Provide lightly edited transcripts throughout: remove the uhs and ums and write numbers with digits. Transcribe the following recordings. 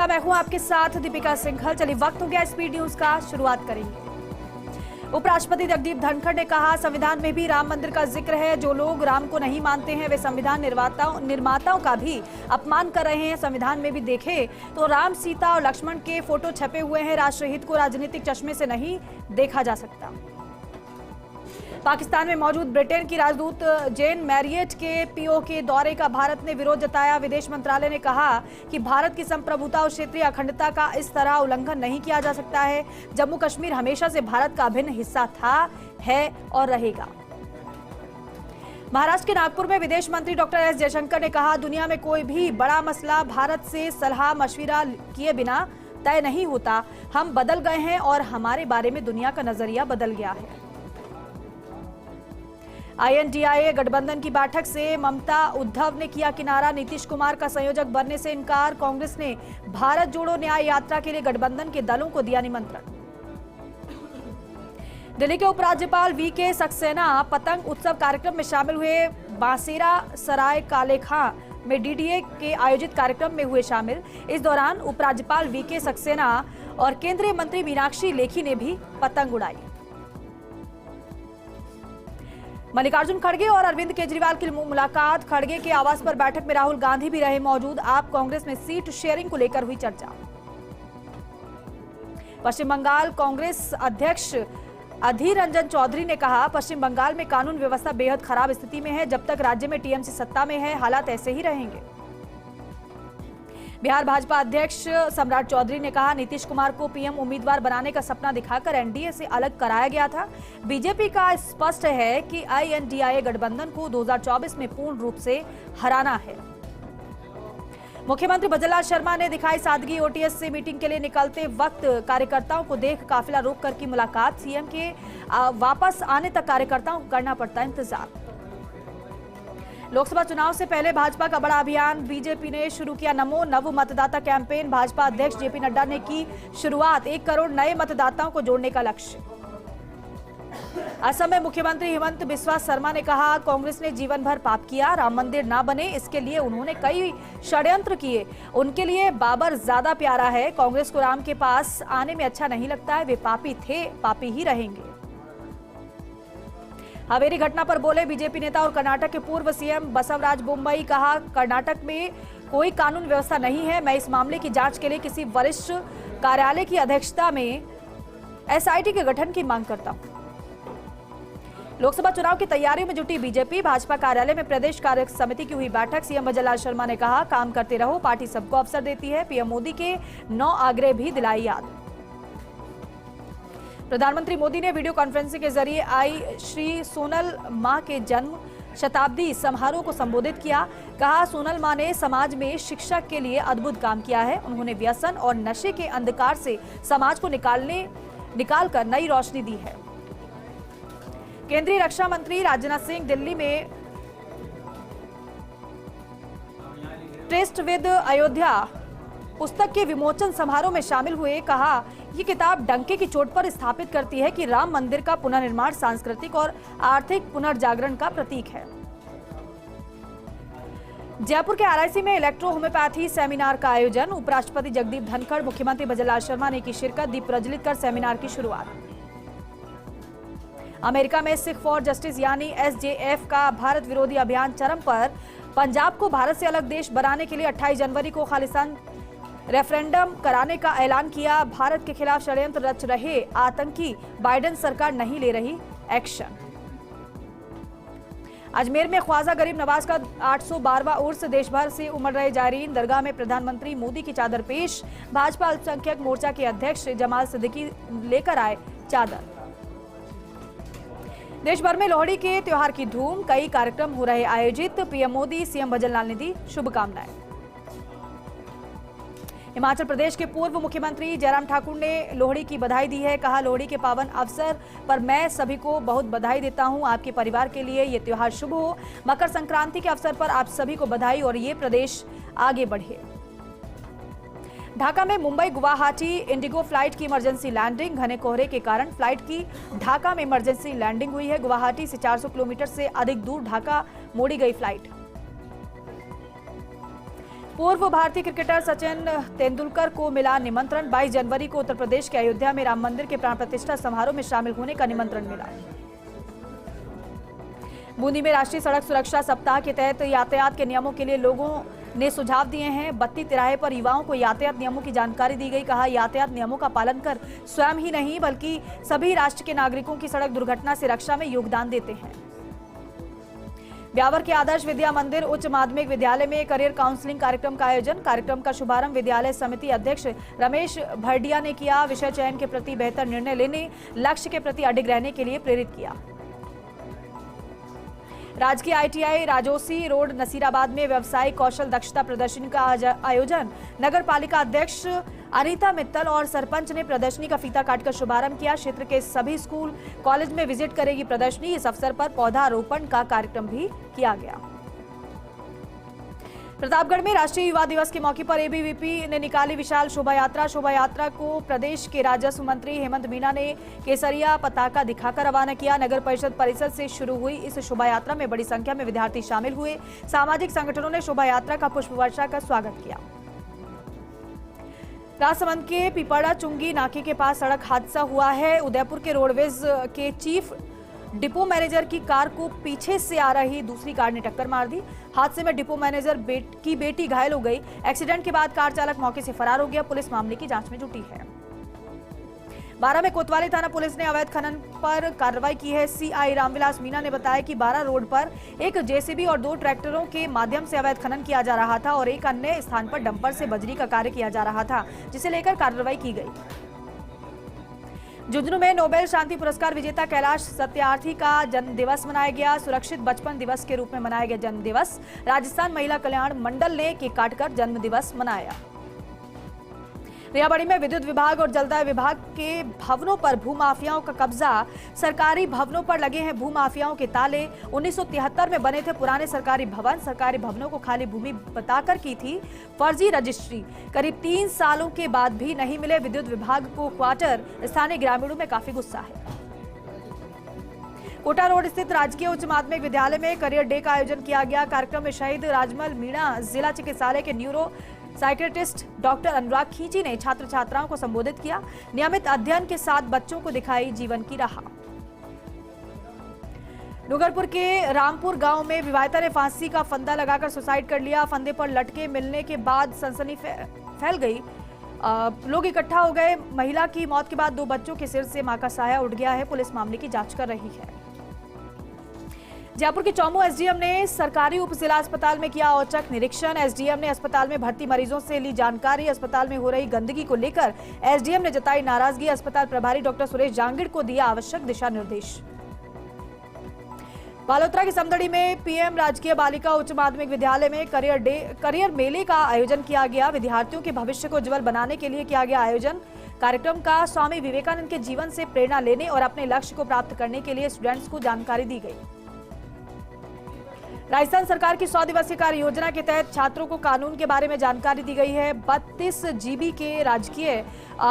नमस्कार, मैं हूं आपके साथ दीपिका सिंघल। चलिए वक्त हो गया स्पीड न्यूज का, शुरुआत करेंगे। उपराष्ट्रपति जगदीप धनखड़ ने कहा, संविधान में भी राम मंदिर का जिक्र है। जो लोग राम को नहीं मानते हैं वे संविधान निर्माताओं का भी अपमान कर रहे हैं। संविधान में भी देखें तो राम, सीता और लक्ष्मण के फोटो छपे हुए हैं। राष्ट्रहित को राजनीतिक चश्मे से नहीं देखा जा सकता। पाकिस्तान में मौजूद ब्रिटेन की राजदूत जेन मैरियट के पीओ के दौरे का भारत ने विरोध जताया। विदेश मंत्रालय ने कहा कि भारत की संप्रभुता और क्षेत्रीय अखंडता का इस तरह उल्लंघन नहीं किया जा सकता है। जम्मू कश्मीर हमेशा से भारत का अभिन्न हिस्सा था, है और रहेगा। महाराष्ट्र के नागपुर में विदेश मंत्री डॉक्टर एस जयशंकर ने कहा, दुनिया में कोई भी बड़ा मसला भारत से सलाह मशविरा किए बिना तय नहीं होता। हम बदल गए हैं और हमारे बारे में दुनिया का नजरिया बदल गया है। INDIA गठबंधन की बैठक से ममता उद्धव ने किया किनारा। नीतीश कुमार का संयोजक बनने से इनकार। कांग्रेस ने भारत जोड़ो न्याय यात्रा के लिए गठबंधन के दलों को दिया निमंत्रण। दिल्ली के उपराज्यपाल VK सक्सेना पतंग उत्सव कार्यक्रम में शामिल हुए। बांसेरा सराय काले खां में DDA के आयोजित कार्यक्रम में हुए शामिल। इस दौरान उपराज्यपाल VK सक्सेना और केंद्रीय मंत्री मीनाक्षी लेखी ने भी पतंग उड़ाई। मल्लिकार्जुन खड़गे और अरविंद केजरीवाल की मुलाकात। खड़गे के आवास पर बैठक में राहुल गांधी भी रहे मौजूद। आप कांग्रेस में सीट शेयरिंग को लेकर हुई चर्चा। पश्चिम बंगाल कांग्रेस अध्यक्ष अधीर रंजन चौधरी ने कहा, पश्चिम बंगाल में कानून व्यवस्था बेहद खराब स्थिति में है। जब तक राज्य में TMC सत्ता में है हालात ऐसे ही रहेंगे। बिहार भाजपा अध्यक्ष सम्राट चौधरी ने कहा, नीतीश कुमार को PM उम्मीदवार बनाने का सपना दिखाकर NDA से अलग कराया गया था। बीजेपी का स्पष्ट है कि INDIA गठबंधन को 2024 में पूर्ण रूप से हराना है। मुख्यमंत्री भजनलाल शर्मा ने दिखाई सादगी। OTS से मीटिंग के लिए निकलते वक्त कार्यकर्ताओं को देख काफिला रोककर की मुलाकात। CM के वापस आने तक कार्यकर्ताओं को करना पड़ता इंतजार। लोकसभा चुनाव से पहले भाजपा का बड़ा अभियान। बीजेपी ने शुरू किया नमो नव मतदाता कैंपेन। भाजपा अध्यक्ष JP नड्डा ने की शुरुआत। 1 करोड़ नए मतदाताओं को जोड़ने का लक्ष्य। असम में मुख्यमंत्री हिमंत बिस्वा शर्मा ने कहा, कांग्रेस ने जीवन भर पाप किया। राम मंदिर ना बने इसके लिए उन्होंने कई षड्यंत्र किए। उनके लिए बाबर ज्यादा प्यारा है। कांग्रेस को राम के पास आने में अच्छा नहीं लगता है। वे पापी थे, पापी ही रहेंगे। हावेरी घटना पर बोले बीजेपी नेता और कर्नाटक के पूर्व CM बसवराज बोम्मई। कहा, कर्नाटक में कोई कानून व्यवस्था नहीं है। मैं इस मामले की जांच के लिए किसी वरिष्ठ कार्यालय की अध्यक्षता में SIT के गठन की मांग करता हूं। लोकसभा चुनाव की तैयारियों में जुटी बीजेपी। भाजपा कार्यालय में प्रदेश कार्य समिति की हुई बैठक। CM भजनलाल शर्मा ने कहा, काम करते रहो, पार्टी सबको अवसर देती है। PM मोदी के 9 आग्रह भी दिलाई याद। प्रधानमंत्री मोदी ने वीडियो कॉन्फ्रेंसिंग के जरिए आई श्री सोनल मां के जन्म शताब्दी समारोह को संबोधित किया। कहा, सोनल मां ने समाज में शिक्षा के लिए अद्भुत काम किया है। उन्होंने व्यसन और नशे के अंधकार से समाज को निकालकर नई रोशनी दी है। केंद्रीय रक्षा मंत्री राजनाथ सिंह दिल्ली में टेस्ट विद अयोध्या पुस्तक के विमोचन समारोह में शामिल हुए। कहा, ये किताब डंके की चोट पर स्थापित करती है कि राम मंदिर का पुनर्निर्माण सांस्कृतिक और आर्थिक पुनर्जागरण का प्रतीक है। जयपुर के RIC में इलेक्ट्रो होम्योपैथी सेमिनार का आयोजन। उपराष्ट्रपति जगदीप धनखड़, मुख्यमंत्री भजनलाल शर्मा ने की शिरकत। दीप प्रज्वलित कर सेमिनार की शुरुआत। अमेरिका में सिख फॉर जस्टिस यानी SJF का भारत विरोधी अभियान चरम पर। पंजाब को भारत से अलग देश बनाने के लिए 28 जनवरी को खालिस्तान रेफरेंडम कराने का ऐलान किया। भारत के खिलाफ षड्यंत्र रच रहे आतंकी, बाइडेन सरकार नहीं ले रही एक्शन। अजमेर में ख्वाजा गरीब नवाज का 812वां उर्स। देश भर से उमड़ रहे जायरीन। दरगाह में प्रधानमंत्री मोदी की चादर पेश। भाजपा अल्पसंख्यक मोर्चा के अध्यक्ष जमाल सिद्दीकी लेकर आए चादर। देश भर में लोहड़ी के त्योहार की धूम। कई कार्यक्रम हो रहे आयोजित। PM मोदी, CM भजनलाल ने दी शुभकामनाएं। हिमाचल प्रदेश के पूर्व मुख्यमंत्री जयराम ठाकुर ने लोहड़ी की बधाई दी है। कहा, लोहड़ी के पावन अवसर पर मैं सभी को बहुत बधाई देता हूं। आपके परिवार के लिए ये त्योहार शुभ हो। मकर संक्रांति के अवसर पर आप सभी को बधाई और ये प्रदेश आगे बढ़े। ढाका में मुंबई गुवाहाटी इंडिगो फ्लाइट की इमरजेंसी लैंडिंग। घने कोहरे के कारण फ्लाइट की ढाका में इमरजेंसी लैंडिंग हुई है। गुवाहाटी से 400 किलोमीटर से अधिक दूर ढाका मोड़ी गई फ्लाइट। पूर्व भारतीय क्रिकेटर सचिन तेंदुलकर को मिला निमंत्रण। 22 जनवरी को उत्तर प्रदेश के अयोध्या में राम मंदिर के प्राण प्रतिष्ठा समारोह में शामिल होने का निमंत्रण मिला। बूंदी में राष्ट्रीय सड़क सुरक्षा सप्ताह के तहत यातायात के नियमों के लिए लोगों ने सुझाव दिए हैं। बत्ती तिराहे पर युवाओं को यातायात नियमों की जानकारी दी गई। कहा, यातायात नियमों का पालन कर स्वयं ही नहीं बल्कि सभी राष्ट्र के नागरिकों की सड़क दुर्घटना से रक्षा में योगदान देते हैं। ब्यावर के आदर्श विद्या मंदिर उच्च माध्यमिक विद्यालय में करियर काउंसलिंग कार्यक्रम का आयोजन। कार्यक्रम का शुभारंभ विद्यालय समिति अध्यक्ष रमेश भरडिया ने किया। विषय चयन के प्रति बेहतर निर्णय लेने, लक्ष्य के प्रति अडिग रहने के लिए प्रेरित किया। राजकीय ITI राजोसी रोड नसीराबाद में व्यवसायिक कौशल दक्षता प्रदर्शनी का आयोजन। नगर पालिका अध्यक्ष अनीता मित्तल और सरपंच ने प्रदर्शनी का फीता काटकर शुभारंभ किया। क्षेत्र के सभी स्कूल कॉलेज में विजिट करेगी प्रदर्शनी। इस अवसर पर पौधारोपण का कार्यक्रम भी किया गया। प्रतापगढ़ में राष्ट्रीय युवा दिवस के मौके पर ABVP ने निकाली विशाल शोभा यात्रा। शोभा यात्रा को प्रदेश के राजस्व मंत्री हेमंत मीना ने केसरिया पताका दिखाकर रवाना किया। नगर परिषद परिसर से शुरू हुई इस शोभा यात्रा में बड़ी संख्या में विद्यार्थी शामिल हुए। सामाजिक संगठनों ने शोभा यात्रा का पुष्प वर्षा कर स्वागत किया। राजसमंद के पिपड़ा चुंगी नाके के पास सड़क हादसा हुआ है। उदयपुर के रोडवेज के चीफ डिपो मैनेजर की कार को पीछे से आ रही दूसरी कार ने टक्कर मार दी। हादसे में डिपो मैनेजर की बेटी घायल हो गई। एक्सीडेंट के बाद कार चालक मौके से फरार हो गया। पुलिस मामले की जांच में जुटी है। बारा में कोतवाली थाना पुलिस ने अवैध खनन पर कार्रवाई की है। CI रामविलास मीना ने बताया कि बारा रोड पर एक JCB और 2 ट्रैक्टरों के माध्यम से अवैध खनन किया जा रहा था और एक अन्य स्थान पर डंपर से बजरी का कार्य किया जा रहा था, जिसे लेकर कार्रवाई की गई। झुंझुनू में नोबेल शांति पुरस्कार विजेता कैलाश सत्यार्थी का जन्म दिवस मनाया गया। सुरक्षित बचपन दिवस के रूप में मनाया गया जन्म दिवस। राजस्थान महिला कल्याण मंडल ने केक काटकर जन्म दिवस मनाया। रियाबड़ी में विद्युत विभाग और जलदाय विभाग के भवनों पर भूमाफियाओं का कब्जा। सरकारी भवनों पर लगे हैं भूमाफियाओं के ताले। 1973 में बने थे पुराने सरकारी भवन। सरकारी भवनों को खाली भूमि बताकर की थी फर्जी रजिस्ट्री। करीब 3 सालों के बाद भी नहीं मिले विद्युत विभाग को क्वार्टर। स्थानीय ग्रामीणों में काफी गुस्सा है। कोटा रोड स्थित राजकीय उच्च माध्यमिक विद्यालय में करियर डे का आयोजन किया गया। कार्यक्रम में शहीद राजमल मीणा जिला चिकित्सालय के न्यूरो साइकेट्रिस्ट डॉक्टर अनुराग खींची ने छात्र छात्राओं को संबोधित किया। नियमित अध्ययन के साथ बच्चों को दिखाई जीवन की राह। डूंगरपुर के रामपुर गांव में विवाहिता ने फांसी का फंदा लगाकर सुसाइड कर लिया। फंदे पर लटके मिलने के बाद सनसनी फैल गई। लोग इकट्ठा हो गए। महिला की मौत के बाद 2 बच्चों के सिर से मां का साया उठ गया है। पुलिस मामले की जांच कर रही है। जयपुर के चौमू SDM ने सरकारी उप जिला अस्पताल में किया औचक निरीक्षण। SDM ने अस्पताल में भर्ती मरीजों से ली जानकारी। अस्पताल में हो रही गंदगी को लेकर SDM ने जताई नाराजगी। अस्पताल प्रभारी डॉक्टर सुरेश जांगिड़ को दिया आवश्यक दिशा निर्देश। बालोतरा की समदड़ी में PM राजकीय बालिका उच्च माध्यमिक विद्यालय में करियर मेले का आयोजन किया गया। विद्यार्थियों के भविष्य को उज्जवल बनाने के लिए किया गया आयोजन। कार्यक्रम का स्वामी विवेकानंद के जीवन से प्रेरणा लेने और अपने लक्ष्य को प्राप्त करने के लिए स्टूडेंट्स को जानकारी दी गई। राजस्थान सरकार की 100 दिवसीय कार्य योजना के तहत छात्रों को कानून के बारे में जानकारी दी गई है। 32 GB के राजकीय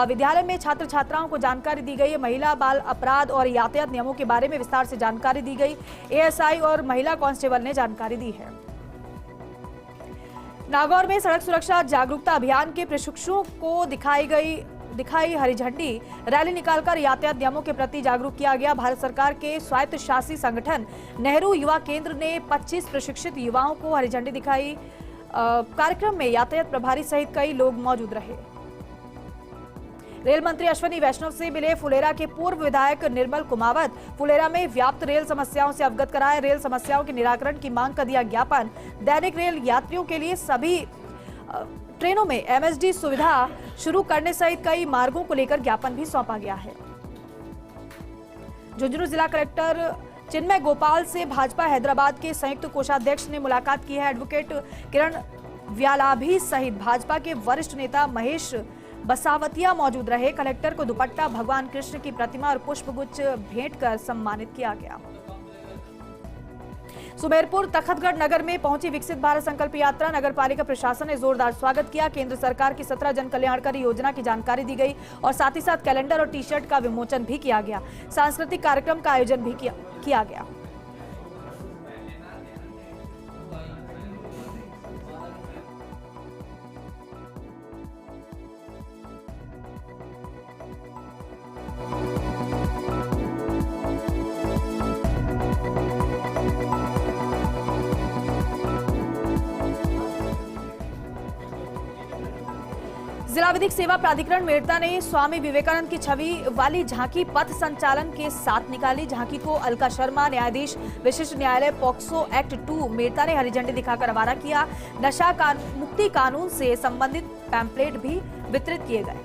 विद्यालय में छात्र छात्राओं को जानकारी दी गई है। महिला बाल अपराध और यातायात नियमों के बारे में विस्तार से जानकारी दी गई। ASI और महिला कांस्टेबल ने जानकारी दी है। नागौर में सड़क सुरक्षा जागरूकता अभियान के प्रशिक्षुओं को दिखाई हरी झंडी। रैली निकालकर यातायात नियमों के प्रति जागरूक किया गया। भारत सरकार के स्वायत्त शासी संगठन नेहरू युवा केंद्र ने 25 प्रशिक्षित युवाओं को हरी झंडी दिखाई। कार्यक्रम में यातायात प्रभारी सहित कई लोग मौजूद रहे। रेल मंत्री अश्विनी वैष्णव से मिले फुलेरा के पूर्व विधायक निर्मल कुमावत। फुलेरा में व्याप्त रेल समस्याओं से अवगत कराया। रेल समस्याओं के निराकरण की मांग का दिया ज्ञापन। दैनिक रेल यात्रियों के लिए सभी ट्रेनों में MSD सुविधा शुरू करने सहित कई मार्गों को लेकर ज्ञापन भी सौंपा गया है। झुंझुनू जिला कलेक्टर चिन्मय गोपाल से भाजपा हैदराबाद के संयुक्त कोषाध्यक्ष ने मुलाकात की है। एडवोकेट किरण व्यालाभी सहित भाजपा के वरिष्ठ नेता महेश बसावतिया मौजूद रहे। कलेक्टर को दुपट्टा, भगवान कृष्ण की प्रतिमा और पुष्पगुच्छ भेंट कर सम्मानित किया गया। सुमेरपुर तखतगढ़ नगर में पहुंची विकसित भारत संकल्प यात्रा। नगर पालिका प्रशासन ने जोरदार स्वागत किया। केंद्र सरकार की 17 जन कल्याणकारी योजना की जानकारी दी गई और साथ ही साथ कैलेंडर और टी-शर्ट का विमोचन भी किया गया। सांस्कृतिक कार्यक्रम का आयोजन भी किया गया। जिला विधिक सेवा प्राधिकरण मेड़ता ने स्वामी विवेकानंद की छवि वाली झांकी पथ संचालन के साथ निकाली। झांकी को अलका शर्मा, न्यायाधीश विशिष्ट न्यायालय पॉक्सो एक्ट 2 मेड़ता ने हरी झंडी दिखाकर रवाना किया। नशा मुक्ति कानून से संबंधित पैम्पलेट भी वितरित किए गए।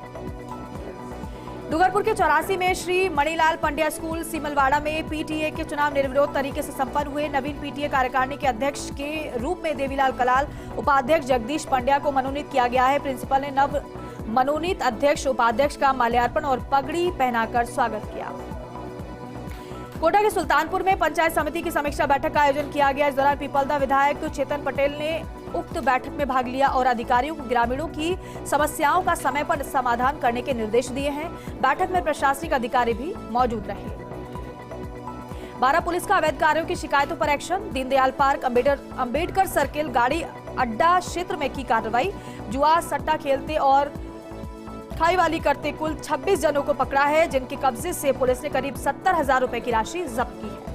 डूंगरपुर के 84 में श्री मणिलाल पंड्या स्कूल सीमलवाड़ा में पीटीए के चुनाव निर्विरोध तरीके से संपन्न हुए। नवीन पीटीए कार्यकारिणी के अध्यक्ष के रूप में देवीलाल कलाल, उपाध्यक्ष जगदीश पंड्या को मनोनीत किया गया है। प्रिंसिपल ने नव मनोनीत अध्यक्ष उपाध्यक्ष का माल्यार्पण और पगड़ी पहनाकर स्वागत किया। कोटा के सुल्तानपुर में पंचायत समिति की समीक्षा बैठक का आयोजन किया गया। इस दौरान पीपलदा विधायक चेतन पटेल ने उक्त बैठक में भाग लिया और अधिकारियों को ग्रामीणों की समस्याओं का समय पर समाधान करने के निर्देश दिए हैं। बैठक में प्रशासनिक अधिकारी भी मौजूद रहे। बारा पुलिस का अवैध कार्यों की शिकायतों पर action. Deendayal park, Ambedkar circle, गाड़ी अड्डा क्षेत्र में की कार्रवाई। जुआ सट्टा खेलते और खाईवाली करते कुल 26 जनों को पकड़ा है, जिनके कब्जे से पुलिस ने करीब 70,000 रुपए की राशि जब्त की है।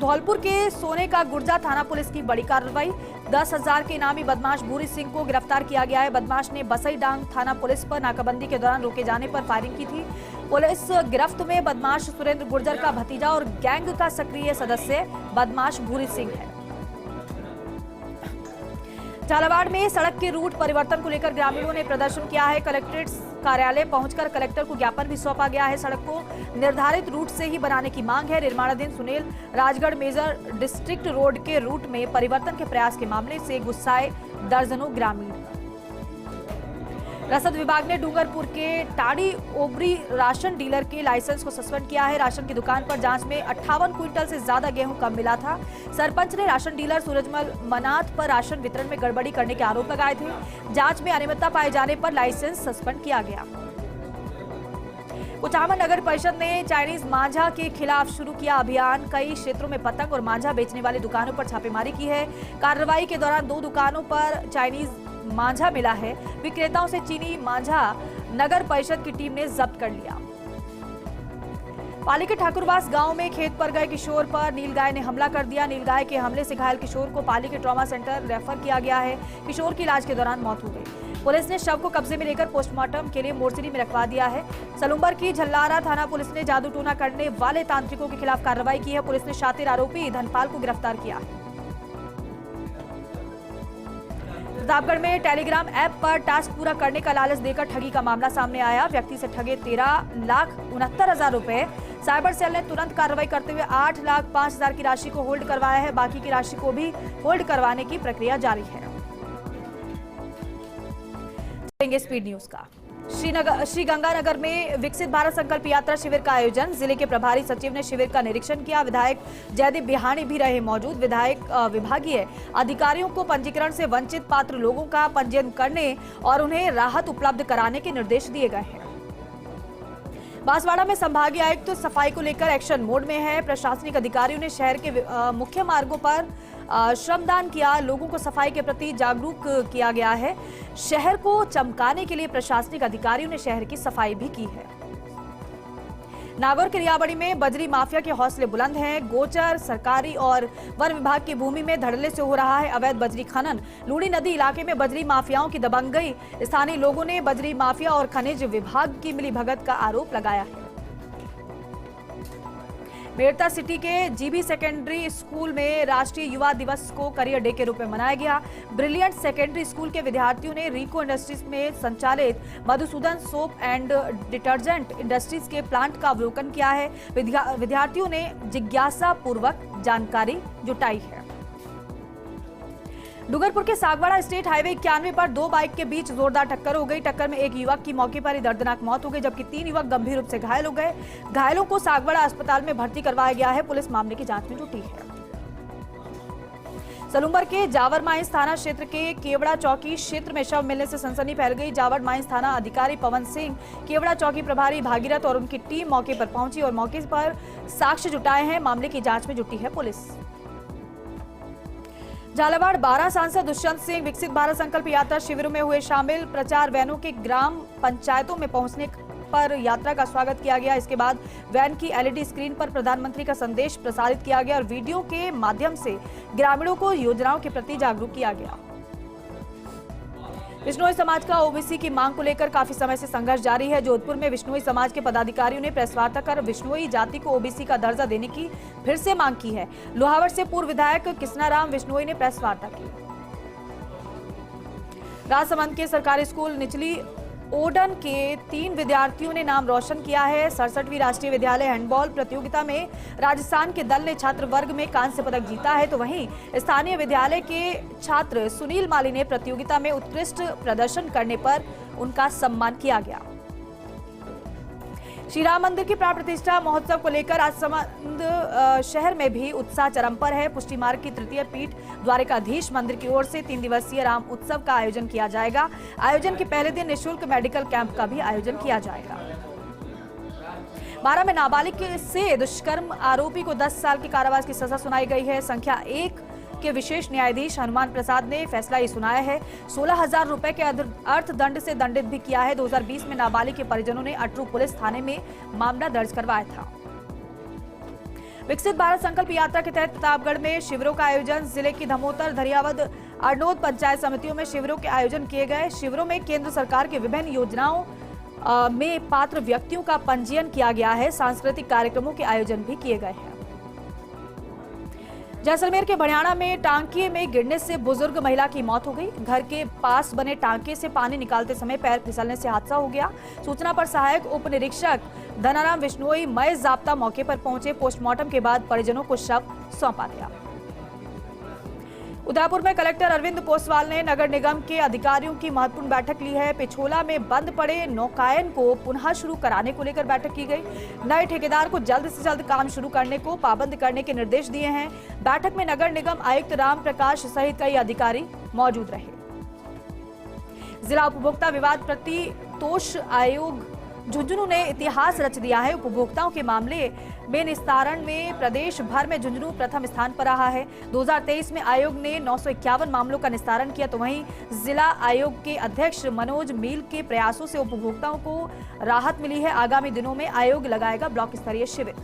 धौलपुर के सोने का गुर्जा थाना पुलिस की बड़ी कार्रवाई। 10,000 के इनामी बदमाश भूरी सिंह को गिरफ्तार किया गया है। बदमाश ने बसई डांग थाना पुलिस पर नाकाबंदी के दौरान रोके जाने पर फायरिंग की थी। पुलिस गिरफ्त में बदमाश सुरेंद्र गुर्जर का भतीजा और गैंग का सक्रिय सदस्य बदमाश भूरी सिंह है। झालावाड़ में सड़क के रूट परिवर्तन को लेकर ग्रामीणों ने प्रदर्शन किया है। कलेक्ट्रेट कार्यालय पहुंचकर कलेक्टर को ज्ञापन भी सौंपा गया है। सड़क को निर्धारित रूट से ही बनाने की मांग है। निर्माणाधीन Sunil Rajgarh major district road के रूट में परिवर्तन के प्रयास के मामले से गुस्साए दर्जनों ग्रामीण। रसद विभाग ने डूंगरपुर के टाड़ी ओबरी राशन डीलर के लाइसेंस को सस्पेंड किया है। राशन की दुकान पर जांच में 58 क्विंटल से ज्यादा गेहूं कम मिला था। सरपंच ने राशन डीलर सूरजमल मनाथ पर राशन वितरण में गड़बड़ी करने के आरोप लगाए थे। जांच में अनियमितता पाए जाने पर लाइसेंस सस्पेंड किया गया। कुचामन नगर परिषद ने चाइनीज मांझा के खिलाफ शुरू किया अभियान। कई क्षेत्रों में पतंग और मांझा बेचने वाली दुकानों पर छापेमारी की है। कार्रवाई के दौरान 2 दुकानों पर चाइनीज मांझा मिला है। विक्रेताओं से चीनी मांझा नगर परिषद की टीम ने जब्त कर लिया। पाली के ठाकुरवास गांव में खेत पर गए किशोर पर नीलगाय ने हमला कर दिया। नीलगाय के हमले से घायल किशोर को पाली के ट्रॉमा सेंटर रेफर किया गया है। किशोर की इलाज के दौरान मौत हो गई। पुलिस ने शव को कब्जे में लेकर पोस्टमार्टम के लिए मोर्चरी में रखवा दिया है। सलूम्बर की झल्लारा थाना पुलिस ने जादू टोना करने वाले तांत्रिकों के खिलाफ कार्रवाई की है। पुलिस ने शातिर आरोपी धनपाल को गिरफ्तार किया है। प्रतापगढ़ में टेलीग्राम ऐप पर टास्क पूरा करने का लालच देकर ठगी का मामला सामने आया। व्यक्ति से ठगे 13,69,000 रुपए। साइबर सेल ने तुरंत कार्रवाई करते हुए 8,05,000 की राशि को होल्ड करवाया है। बाकी की राशि को भी होल्ड करवाने की प्रक्रिया जारी है। स्पीड न्यूज का श्रीगंगानगर में विकसित भारत संकल्प यात्रा शिविर का आयोजन। जिले के प्रभारी सचिव ने शिविर का निरीक्षण किया। विधायक जयदीप बिहानी भी रहे मौजूद। विधायक विभागीय अधिकारियों को पंजीकरण से वंचित पात्र लोगों का पंजीयन करने और उन्हें राहत उपलब्ध कराने के निर्देश दिए गए हैं। बांसवाड़ा में संभागीय आयुक्त तो सफाई को लेकर एक्शन मोड में है। प्रशासनिक अधिकारियों ने शहर के मुख्य मार्गों पर श्रमदान किया। लोगों को सफाई के प्रति जागरूक किया गया है। शहर को चमकाने के लिए प्रशासनिक अधिकारियों ने शहर की सफाई भी की है। नागौर के रियाबड़ी में बजरी माफिया के हौसले बुलंद हैं। गोचर सरकारी और वन विभाग की भूमि में धड़ल्ले से हो रहा है अवैध बजरी खनन। लूणी नदी इलाके में बजरी माफियाओं की दबंगई। स्थानीय लोगों ने बजरी माफिया और खनिज विभाग की मिलीभगत का आरोप लगाया है। मेड़ता सिटी के जीबी सेकेंडरी स्कूल में राष्ट्रीय युवा दिवस को करियर डे के रूप में मनाया गया। ब्रिलियंट सेकेंडरी स्कूल के विद्यार्थियों ने रिको इंडस्ट्रीज में संचालित Madhusudan soap and detergent industries के प्लांट का अवलोकन किया है। विद्यार्थियों ने जिज्ञासा पूर्वक जानकारी जुटाई है। डूंगरपुर के सागवाड़ा स्टेट हाईवे 91 पर 2 बाइक के बीच जोरदार टक्कर हो गई। टक्कर में एक युवक की मौके पर ही दर्दनाक मौत हो गई, जबकि 3 युवक गंभीर रूप से घायल हो गए। घायलों को सागवाड़ा अस्पताल में भर्ती करवाया गया है। पुलिस मामले की जांच में जुटी है। सलूम्बर के जावर माइंस थाना क्षेत्र के केवड़ा चौकी क्षेत्र में शव मिलने से सनसनी फैल गई। जावर माइंस थाना अधिकारी पवन सिंह, केवड़ा चौकी प्रभारी भागीरथ और उनकी टीम मौके पर पहुंची और मौके पर साक्ष्य जुटाए हैं। मामले की जांच में जुटी है पुलिस। झालावाड़ 12 सांसद दुष्यंत सिंह विकसित भारत संकल्प यात्रा शिविरों में हुए शामिल। प्रचार वैनों के ग्राम पंचायतों में पहुंचने पर यात्रा का स्वागत किया गया। इसके बाद वैन की एलईडी स्क्रीन पर प्रधानमंत्री का संदेश प्रसारित किया गया और वीडियो के माध्यम से ग्रामीणों को योजनाओं के प्रति जागरूक किया गया। विश्नोई समाज का ओबीसी की मांग को लेकर काफी समय से संघर्ष जारी है। जोधपुर में विश्नोई समाज के पदाधिकारियों ने प्रेस वार्ता कर विश्नोई जाति को ओबीसी का दर्जा देने की फिर से मांग की है। लोहावट से पूर्व विधायक किसनाराम विश्नोई ने प्रेस वार्ता की। राजसमंद के सरकारी स्कूल निचली ओडन के 3 विद्यार्थियों ने नाम रोशन किया है। 67वीं राष्ट्रीय विद्यालय हैंडबॉल प्रतियोगिता में राजस्थान के दल ने छात्र वर्ग में कांस्य पदक जीता है, तो वहीं स्थानीय विद्यालय के छात्र सुनील माली ने प्रतियोगिता में उत्कृष्ट प्रदर्शन करने पर उनका सम्मान किया गया। श्री राम मंदिर की प्राण प्रतिष्ठा महोत्सव को लेकर राजसमंद शहर में भी उत्साह चरम पर है। पुष्टि मार्ग की तृतीय पीठ द्वारिकाधीश मंदिर की ओर से 3 दिवसीय राम उत्सव का आयोजन किया जाएगा। आयोजन के पहले दिन निःशुल्क मेडिकल कैंप का भी आयोजन किया जाएगा। 12 में नाबालिग से दुष्कर्म आरोपी को 10 साल के कारावास की सजा सुनाई गई है। संख्या 1 के विशेष न्यायाधीश हनुमान प्रसाद ने फैसला ये सुनाया है। 16,000 रुपए के अर्थदंड से दंडित भी किया है। 2020 में नाबालिग के परिजनों ने अटरू पुलिस थाने में मामला दर्ज करवाया था। विकसित भारत संकल्प यात्रा के तहत प्रतापगढ़ में शिविरों का आयोजन। जिले की धमोतर, धरियावद, अरनोद पंचायत समितियों में शिविरों के आयोजन किए गए। शिविरों में केंद्र सरकार की विभिन्न योजनाओं में पात्र व्यक्तियों का पंजीयन किया गया है। सांस्कृतिक कार्यक्रमों के आयोजन भी किए गए हैं। जैसलमेर के भड़ियाणा में टांके में गिरने से बुजुर्ग महिला की मौत हो गई। घर के पास बने टांके से पानी निकालते समय पैर फिसलने से हादसा हो गया। सूचना पर सहायक उप निरीक्षक धनाराम विश्नोई मय जाब्ता मौके पर पहुंचे। पोस्टमार्टम के बाद परिजनों को शव सौंपा गया। उदयपुर में कलेक्टर अरविंद पोसवाल ने नगर निगम के अधिकारियों की महत्वपूर्ण बैठक ली है। पिछोला में बंद पड़े नौकायन को पुनः शुरू कराने को लेकर बैठक की गई। नए ठेकेदार को जल्द से जल्द काम शुरू करने को पाबंद करने के निर्देश दिए हैं। बैठक में नगर निगम आयुक्त राम प्रकाश सहित कई अधिकारी मौजूद रहे। जिला उपभोक्ता विवाद प्रतितोष आयोग झुंझुनू ने इतिहास रच दिया है। उपभोक्ताओं के मामले में निस्तारण में प्रदेश भर में झुंझुनू प्रथम स्थान पर रहा है। 2023 में आयोग ने 951 मामलों का निस्तारण किया, तो वहीं जिला आयोग के अध्यक्ष मनोज मील के प्रयासों से उपभोक्ताओं को राहत मिली है। आगामी दिनों में आयोग लगाएगा ब्लॉक स्तरीय शिविर।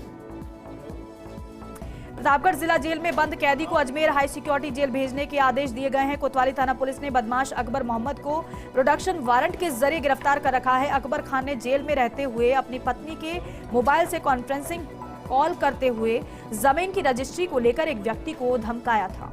प्रतापगढ़ जिला जेल में बंद कैदी को अजमेर हाई सिक्योरिटी जेल भेजने के आदेश दिए गए हैं। कोतवाली थाना पुलिस ने बदमाश अकबर मोहम्मद को प्रोडक्शन वारंट के जरिए गिरफ्तार कर रखा है। अकबर खान ने जेल में रहते हुए अपनी पत्नी के मोबाइल से कॉन्फ्रेंसिंग कॉल करते हुए जमीन की रजिस्ट्री को लेकर एक व्यक्ति को धमकाया था।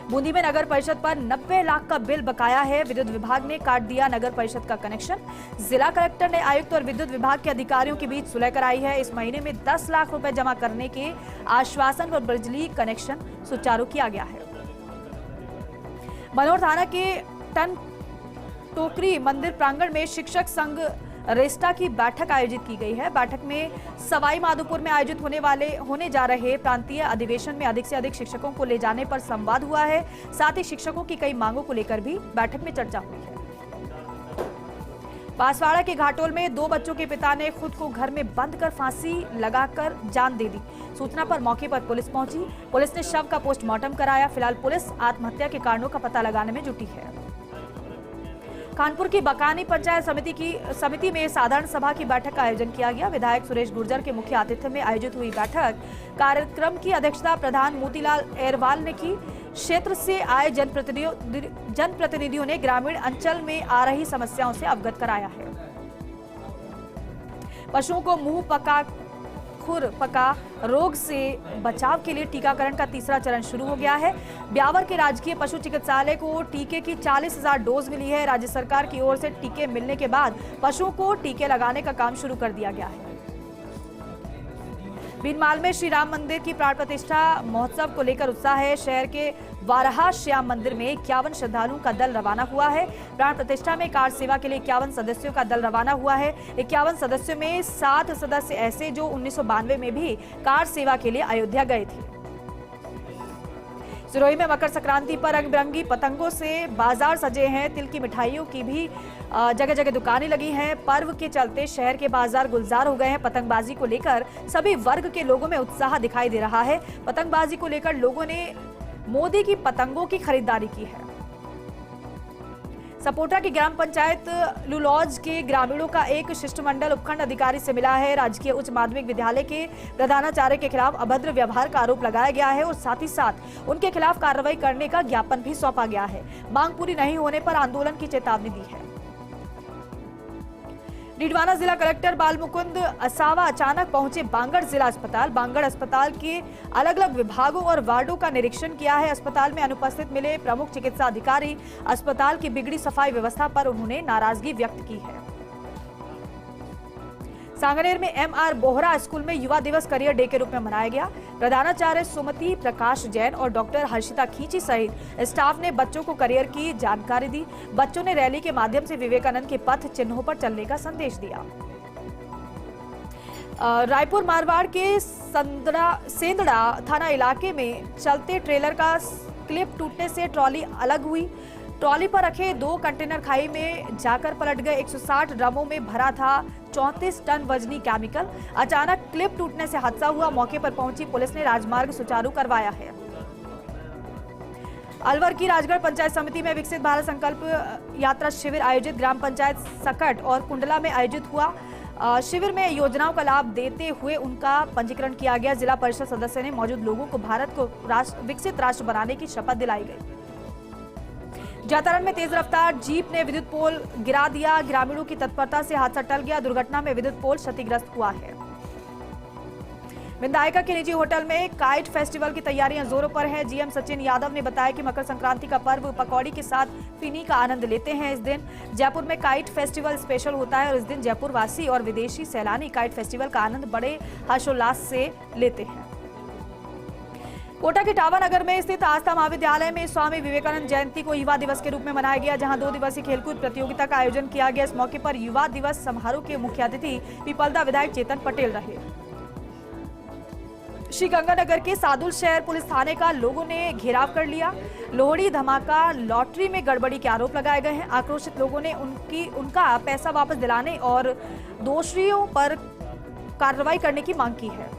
बूंदी में नगर परिषद पर 90 लाख का बिल बकाया है। विद्युत विभाग ने काट दिया नगर परिषद का कनेक्शन। जिला कलेक्टर ने आयुक्त और विद्युत विभाग के अधिकारियों के बीच सुलह कराई है। इस महीने में 10 लाख रुपए जमा करने के आश्वासन पर बिजली कनेक्शन सुचारू किया गया है। मनोर थाना के टन टोकरी मंदिर प्रांगण में शिक्षक संघ रेस्टा की बैठक आयोजित की गई है। बैठक में सवाई माधोपुर में आयोजित होने जा रहे प्रांतीय अधिवेशन में अधिक से अधिक शिक्षकों को ले जाने पर संवाद हुआ है। साथ ही शिक्षकों की कई मांगों को लेकर भी बैठक में चर्चा हुई है। बांसवाड़ा के घाटोल में 2 बच्चों के पिता ने खुद को घर में बंद कर फांसी लगाकर जान दे दी। सूचना पर मौके पर पुलिस पहुंची। पुलिस ने शव का पोस्टमार्टम कराया। फिलहाल पुलिस आत्महत्या के कारणों का पता लगाने में जुटी है। कानपुर की बकानी पंचायत समिति में साधारण सभा की बैठक का आयोजन किया गया। विधायक सुरेश गुर्जर के मुख्य आतिथ्य में आयोजित हुई बैठक कार्यक्रम की अध्यक्षता प्रधान मोतीलाल एरवाल ने की। क्षेत्र से आए जनप्रतिनिधियों ने ग्रामीण अंचल में आ रही समस्याओं से अवगत कराया है। पशुओं को मुंह पका खुर पका रोग से बचाव के लिए टीकाकरण का तीसरा चरण शुरू हो गया है। ब्यावर के राजकीय पशु चिकित्सालय को टीके की 40,000 डोज मिली है। राज्य सरकार की ओर से टीके मिलने के बाद पशुओं को टीके लगाने का काम शुरू कर दिया गया है। बीनमाल में श्री राम मंदिर की प्राण प्रतिष्ठा महोत्सव को लेकर उत्साह है। शहर के वाराहा श्याम मंदिर में 51 श्रद्धालुओं का दल रवाना हुआ है। प्राण प्रतिष्ठा में कार सेवा के लिए 51 सदस्यों का दल रवाना हुआ है। 51 सदस्यों में 7 सदस्य ऐसे जो 1992 में भी कार सेवा के लिए अयोध्या गए थे। सिरोही में मकर संक्रांति पर रंग बिरंगी पतंगों से बाजार सजे हैं। तिल की मिठाइयों की भी जगह जगह दुकानें लगी हैं। पर्व के चलते शहर के बाजार गुलजार हो गए हैं। पतंगबाजी को लेकर सभी वर्ग के लोगों में उत्साह दिखाई दे रहा है। पतंगबाजी को लेकर लोगों ने मोदी की पतंगों की खरीदारी की है। सपोटा की ग्राम पंचायत लुलौज के ग्रामीणों का एक शिष्टमंडल उपखंड अधिकारी से मिला है। राजकीय उच्च माध्यमिक विद्यालय के प्रधानाचार्य के खिलाफ अभद्र व्यवहार का आरोप लगाया गया है और साथ ही साथ उनके खिलाफ कार्रवाई करने का ज्ञापन भी सौंपा गया है। मांग पूरी नहीं होने पर आंदोलन की चेतावनी दी है। डीडवाना जिला कलेक्टर बालमुकुंद असावा अचानक पहुंचे बांगड़ जिला अस्पताल। बांगड़ अस्पताल के अलग अलग विभागों और वार्डों का निरीक्षण किया है। अस्पताल में अनुपस्थित मिले प्रमुख चिकित्सा अधिकारी अस्पताल की बिगड़ी सफाई व्यवस्था पर उन्होंने नाराजगी व्यक्त की है। सांगनेर में एमआर बोहरा स्कूल में युवा दिवस करियर डे के रूप में मनाया गया। प्रधानाचार्य सुमति प्रकाश जैन और डॉक्टर हर्षिता खींची सहित स्टाफ ने बच्चों को करियर की जानकारी दी। बच्चों ने रैली के माध्यम से विवेकानंद के पथ चिन्हों पर चलने का संदेश दिया। रायपुर मारवाड़ के सेंदड़ा थाना इलाके में चलते ट्रेलर का क्लिप टूटने से ट्रॉली अलग हुई। ट्रॉली पर रखे 2 कंटेनर खाई में जाकर पलट गए। 160 ड्रमों में भरा था 34 टन वजनी केमिकल। अचानक क्लिप टूटने से हादसा हुआ। मौके पर पहुंची पुलिस ने राजमार्ग सुचारू करवाया है। अलवर की राजगढ़ पंचायत समिति में विकसित भारत संकल्प यात्रा शिविर आयोजित। ग्राम पंचायत सकट और कुंडला में आयोजित हुआ। शिविर में योजनाओं का लाभ देते हुए उनका पंजीकरण किया गया। जिला परिषद सदस्य ने मौजूद लोगों को भारत को विकसित राष्ट्र बनाने की शपथ दिलाई गई। जातारण में तेज रफ्तार जीप ने विद्युत पोल गिरा दिया। ग्रामीणों की तत्परता से हादसा टल गया। दुर्घटना में विद्युत पोल क्षतिग्रस्त हुआ है। विधायका के निजी होटल में काइट फेस्टिवल की तैयारियां जोरों पर है। जीएम सचिन यादव ने बताया कि मकर संक्रांति का पर्व पकौड़ी के साथ फिनी का आनंद लेते हैं। इस दिन जयपुर में काइट फेस्टिवल स्पेशल होता है और इस दिन जयपुर वासी और विदेशी सैलानी काइट फेस्टिवल का आनंद बड़े हर्षोल्लास से लेते हैं। कोटा के टावा नगर में स्थित आस्था महाविद्यालय में स्वामी विवेकानंद जयंती को युवा दिवस के रूप में मनाया गया, जहां 2 दिवसीय खेलकूद प्रतियोगिता का आयोजन किया गया। इस मौके पर युवा दिवस समारोह के मुख्य अतिथि पीपलदा विधायक चेतन पटेल रहे। श्रीगंगानगर के सादुल शहर पुलिस थाने का लोगों ने घेराव कर लिया। लोहड़ी धमाका लॉटरी में गड़बड़ी के आरोप लगाए गए हैं। आक्रोशित लोगों ने उनका पैसा वापस दिलाने और दोषियों पर कार्रवाई करने की मांग की है।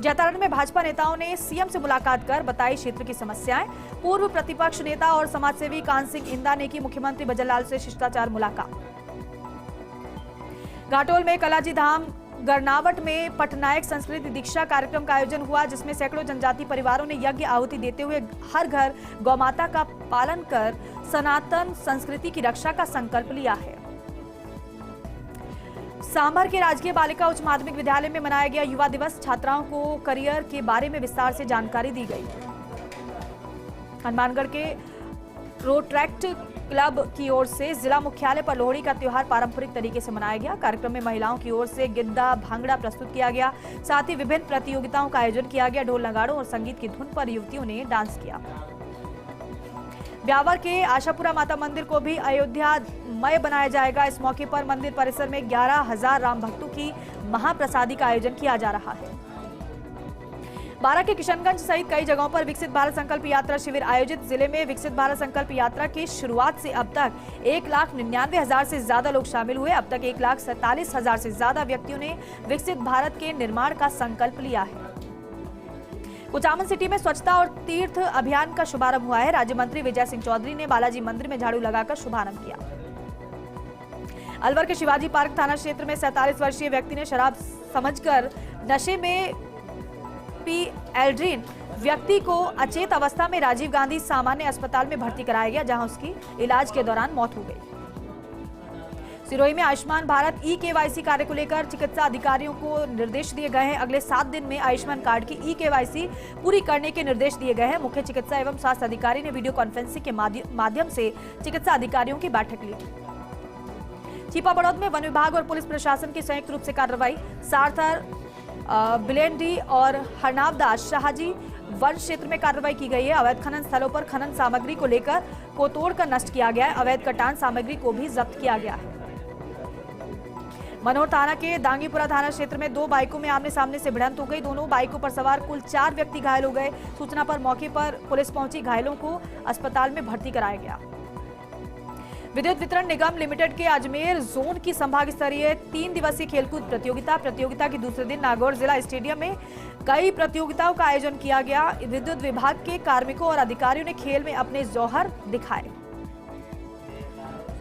जैतारण में भाजपा नेताओं ने सीएम से मुलाकात कर बताई क्षेत्र की समस्याएं। पूर्व प्रतिपक्ष नेता और समाजसेवी कान सिंह इंदा ने की मुख्यमंत्री भजनलाल से शिष्टाचार मुलाकात। घाटोल में कलाजी धाम गरनावट में पटनायक संस्कृति दीक्षा कार्यक्रम का आयोजन हुआ, जिसमें सैकड़ों जनजाति परिवारों ने यज्ञ आहुति देते हुए हर घर गौमाता का पालन कर सनातन संस्कृति की रक्षा का संकल्प लिया है। सांभर के राजकीय बालिका उच्च माध्यमिक विद्यालय में मनाया गया युवा दिवस। छात्राओं को करियर के बारे में विस्तार से जानकारी दी गई। हनुमानगढ़ के रोट्रैक्ट क्लब की ओर से जिला मुख्यालय पर लोहड़ी का त्योहार पारंपरिक तरीके से मनाया गया। कार्यक्रम में महिलाओं की ओर से गिद्दा भांगड़ा प्रस्तुत किया गया। साथ ही विभिन्न प्रतियोगिताओं का आयोजन किया गया। ढोल नगाड़ों और संगीत की धुन पर युवतियों ने डांस किया। ब्यावर के आशापुरा माता मंदिर को भी अयोध्यामय बनाया जाएगा। इस मौके पर मंदिर परिसर में 11,000 राम भक्तों की महाप्रसादी का आयोजन किया जा रहा है। बारां के किशनगंज सहित कई जगहों पर विकसित भारत संकल्प यात्रा शिविर आयोजित। जिले में विकसित भारत संकल्प यात्रा की शुरुआत से अब तक 1,99,000 से ज्यादा लोग शामिल हुए। अब तक 1,47,000 से ज्यादा व्यक्तियों ने विकसित भारत के निर्माण का संकल्प लिया है। कुचामन सिटी में स्वच्छता और तीर्थ अभियान का शुभारंभ हुआ है। राज्य मंत्री विजय सिंह चौधरी ने बालाजी मंदिर में झाड़ू लगाकर शुभारंभ किया। अलवर के शिवाजी पार्क थाना क्षेत्र में 47 वर्षीय व्यक्ति ने शराब समझकर नशे में पी एल्ड्रीन व्यक्ति को अचेत अवस्था में राजीव गांधी सामान्य अस्पताल में भर्ती कराया गया, जहां उसकी इलाज के दौरान मौत हो गई। सिरोही में आयुष्मान भारत ई-केवाईसी कार्य को लेकर चिकित्सा अधिकारियों को निर्देश दिए गए हैं। अगले 7 दिन में आयुष्मान कार्ड की ई-केवाईसी पूरी करने के निर्देश दिए गए हैं। मुख्य चिकित्सा एवं स्वास्थ्य अधिकारी ने वीडियो कॉन्फ्रेंसिंग के माध्यम से चिकित्सा अधिकारियों की बैठक ली। छिपा बड़ौद में वन विभाग और पुलिस प्रशासन की संयुक्त रूप से कार्रवाई। सार्थर, बिलेंडी और हरनावदा शाहजी वन क्षेत्र में कार्रवाई की गई है। अवैध खनन स्थलों पर खनन सामग्री को लेकर को तोड़कर नष्ट किया गया है। अवैध कटान सामग्री को भी जब्त किया गया है। मनोर थाना के दांगीपुरा थाना क्षेत्र में 2 बाइकों में आमने सामने से भिड़ंत हो गई। दोनों बाइकों पर सवार कुल 4 व्यक्ति घायल हो गए। सूचना पर मौके पर पुलिस पहुंची। घायलों को अस्पताल में भर्ती कराया गया। विद्युत वितरण निगम लिमिटेड के अजमेर जोन की संभाग स्तरीय 3 दिवसीय खेलकूद प्रतियोगिता के दूसरे दिन नागौर जिला स्टेडियम में कई प्रतियोगिताओं का आयोजन किया गया। विद्युत विभाग के कार्मिकों और अधिकारियों ने खेल में अपने जौहर दिखाए।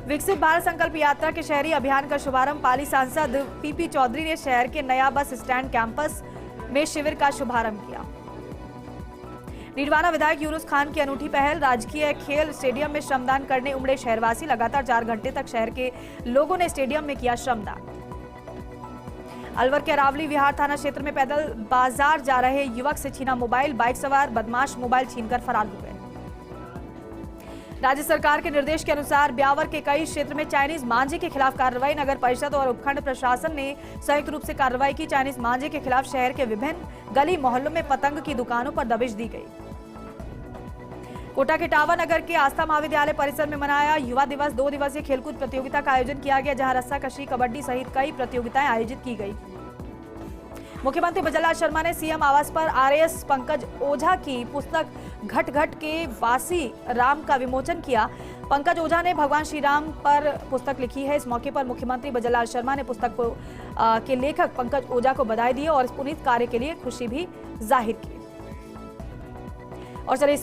विकसित भारत संकल्प यात्रा के शहरी अभियान का शुभारंभ पाली सांसद पीपी चौधरी ने शहर के नया बस स्टैंड कैंपस में शिविर का शुभारंभ किया। नीडवाना विधायक यूनुस खान की अनूठी पहल, राजकीय खेल स्टेडियम में श्रमदान करने उमड़े शहरवासी। लगातार 4 घंटे तक शहर के लोगों ने स्टेडियम में किया श्रमदान। अलवर के अरावली विहार थाना क्षेत्र में पैदल बाजार जा रहे युवक से छीना मोबाइल, बाइक सवार बदमाश मोबाइल छीनकर फरार हो गए। राज्य सरकार के निर्देश के अनुसार ब्यावर के कई क्षेत्र में चाइनीज मांझे के खिलाफ कार्रवाई। नगर परिषद और उपखंड प्रशासन ने संयुक्त रूप से कार्रवाई की। चाइनीज मांझे के खिलाफ शहर के विभिन्न गली मोहल्लों में पतंग की दुकानों पर दबिश दी गई। कोटा के टावर नगर के आस्था महाविद्यालय परिसर में मनाया युवा दिवस। 2 दिवसीय खेलकूद प्रतियोगिता का आयोजन किया गया, जहां रस्साकशी, कबड्डी सहित कई प्रतियोगिताएं आयोजित की गई। मुख्यमंत्री भजनलाल शर्मा ने सीएम आवास पर आरएएस पंकज ओझा की पुस्तक घट घट के वासी राम का विमोचन किया। पंकज ओझा ने भगवान श्री राम पर पुस्तक लिखी है। इस मौके पर मुख्यमंत्री भजनलाल शर्मा ने पुस्तक के लेखक पंकज ओझा को बधाई दी और इस पुनीत कार्य के लिए खुशी भी जाहिर की। और चलिए